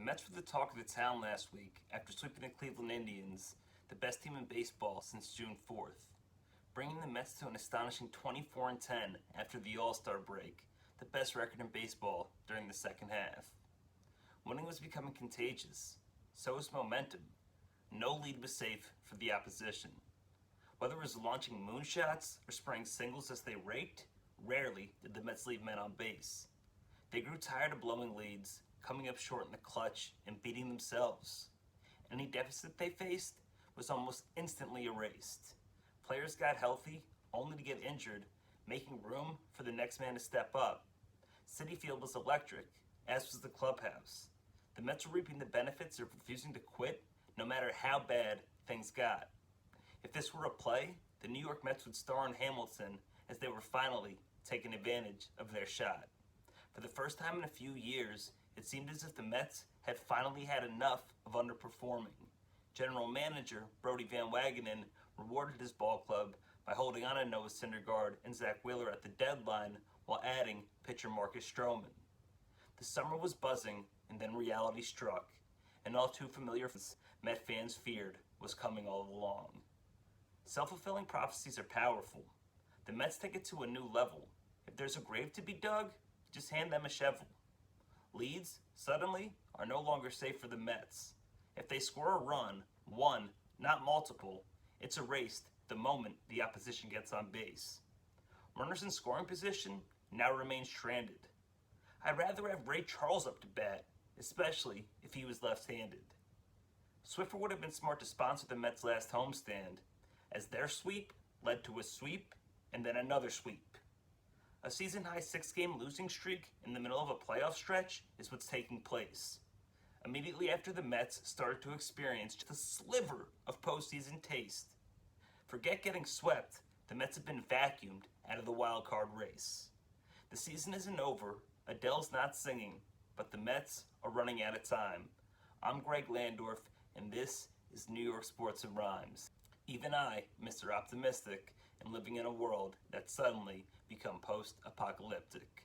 Mets were the talk of the town last week after sweeping the Cleveland Indians, the best team in baseball since June 4th, bringing the Mets to an astonishing 24-10 after the All-Star break, the best record in baseball during the second half. Winning was becoming contagious, so was momentum. No lead was safe for the opposition. Whether it was launching moonshots or spraying singles as they raked, rarely did the Mets leave men on base. They grew tired of blowing leads, coming up short in the clutch, and beating themselves. Any deficit they faced was almost instantly erased. Players got healthy, only to get injured, making room for the next man to step up. Citi Field was electric, as was the clubhouse. The Mets were reaping the benefits of refusing to quit, no matter how bad things got. If this were a play, the New York Mets would star in Hamilton as they were finally taking advantage of their shot. For the first time in a few years, it seemed as if the Mets had finally had enough of underperforming. General Manager Brodie Van Wagenen rewarded his ball club by holding on to Noah Syndergaard and Zach Wheeler at the deadline while adding pitcher Marcus Stroman. The summer was buzzing, and then reality struck, and all too familiar Met fans feared was coming all along. Self-fulfilling prophecies are powerful. The Mets take it to a new level. If there's a grave to be dug, just hand them a shovel. Leads, suddenly, are no longer safe for the Mets. If they score a run, one, not multiple, it's erased the moment the opposition gets on base. Runners in scoring position now remain stranded. I'd rather have Ray Charles up to bat, especially if he was left-handed. Swiffer would have been smart to sponsor the Mets' last homestand, as their sweep led to a sweep and then another sweep. A season-high 6-game losing streak in the middle of a playoff stretch is what's taking place. Immediately after the Mets started to experience just a sliver of postseason taste. Forget getting swept, the Mets have been vacuumed out of the wild card race. The season isn't over, Adele's not singing, but the Mets are running out of time. I'm Greg Landorf, and this is New York Sports and Rhymes. Even I, Mr. Optimistic, am living in a world that's suddenly become post-apocalyptic.